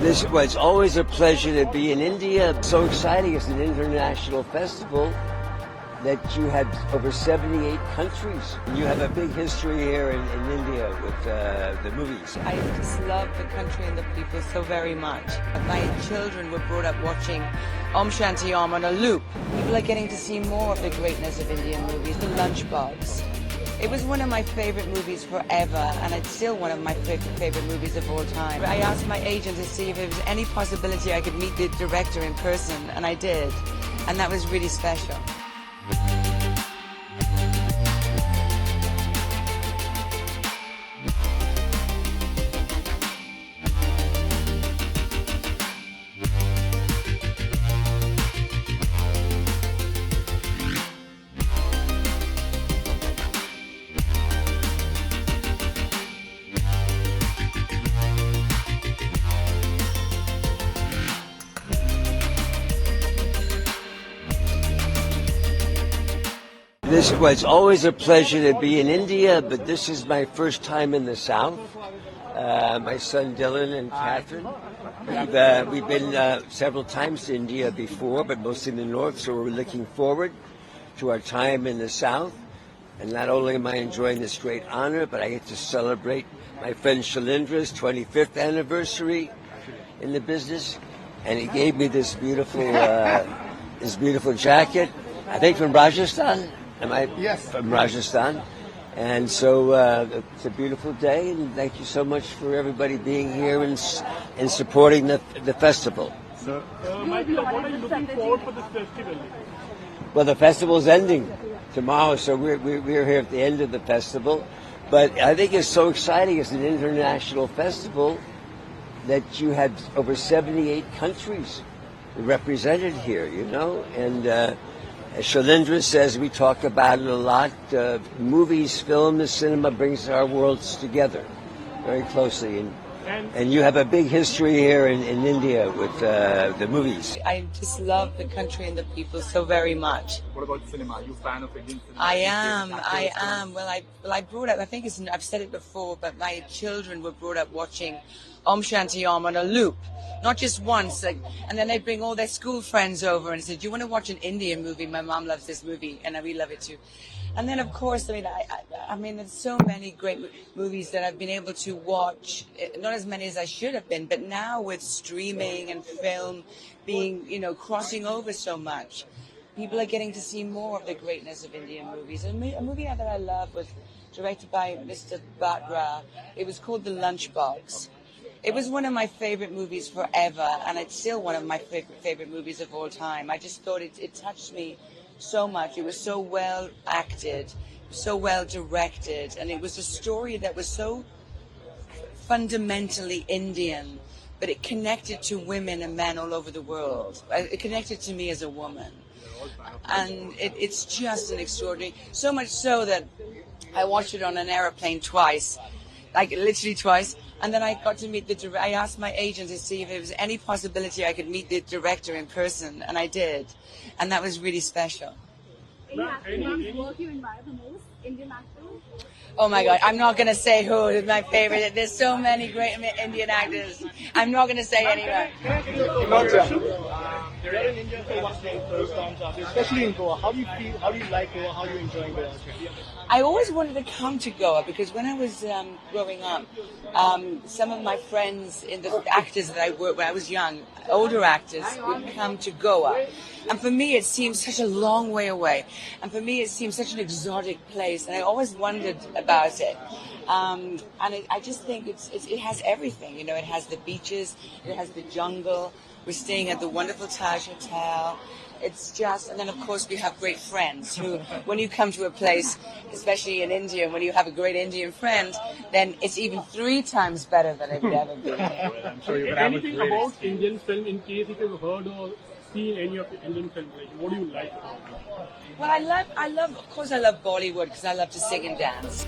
Well, it's always a pleasure to be in India. It's so exciting. It's an international festival that you had over 78 countries. You have a big history here in India with the movies. I just love the country and the people so very much. My children were brought up watching Om Shanti Om on a loop. People are getting to see more of the greatness of Indian movies. The Lunchbox. It was one of my favorite movies forever, and it's still one of my favorite movies of all time. I asked my agent to see if there was any possibility I could meet the director in person, and I did. And that was really special. Well, it's always a pleasure to be in India, but this is my first time in the South. My son Dylan and Catherine, we've been several times to India before, but mostly in the North, so we're looking forward to our time in the South. And not only am I enjoying this great honor, but I get to celebrate my friend Shailendra's 25th anniversary in the business, and he gave me this beautiful jacket, I think from Rajasthan. Am I? Yes. From Rajasthan. And so it's a beautiful day, and thank you so much for everybody being here and supporting the festival. Sir, Michael, what are you looking forward for this festival? Well, the festival's ending tomorrow, so we're here at the end of the festival. But I think it's so exciting. It's an international festival that you had over 78 countries represented here, you know, and as Shailendra says, we talk about it a lot. Movies, film, cinema brings our worlds together very closely. And you have a big history here in India with the movies. I just love the country and the people so very much. What about cinema? Are you a fan of Indian cinema? I am. Well, I brought up, I've said it before, but my children were brought up watching Om Shanti Om on a loop. Not just once, and then they bring all their school friends over and say, "Do you want to watch an Indian movie? My mom loves this movie, and we love it too." And then, of course, I mean, there's so many great movies that I've been able to watch. Not as many as I should have been, but now with streaming and film being, crossing over so much, people are getting to see more of the greatness of Indian movies. A movie that I love was directed by Mr. Batra. It was called The Lunchbox. It was one of my favorite movies forever, and it's still one of my favorite movies of all time. I just thought it touched me so much. It was so well acted, so well directed, and it was a story that was so fundamentally Indian, but it connected to women and men all over the world. It connected to me as a woman. And it's just an extraordinary, so much so that I watched it on an airplane twice, like literally twice. And then I got to meet I asked my agent to see if there was any possibility I could meet the director in person, and I did. And that was really special. Any actors work you admire the most? Indian actors? Oh my God, I'm not going to say who is my favorite. There's so many great Indian actors. I'm not going to say anyone. You're in India for one day, first time, especially in Goa. How do you feel? How do you like Goa? How are you enjoying Goa? I always wanted to come to Goa because when I was growing up, some of my friends in the actors that I worked when I was young, older actors, would come to Goa. And for me, it seemed such a long way away. And for me, it seemed such an exotic place. And I always wondered about it. I just think it has everything. It has the beaches, it has the jungle. We're staying at the wonderful Taj Hotel. It's just, and then of course we have great friends who, when you come to a place, especially in India, when you have a great Indian friend, then it's even 3 times better than it would ever be. I'm sure you anything about Indian film, in case if you've heard or seen any of the Indian film, like, what do you like about it? Well, I love, of course I love Bollywood because I love to sing and dance.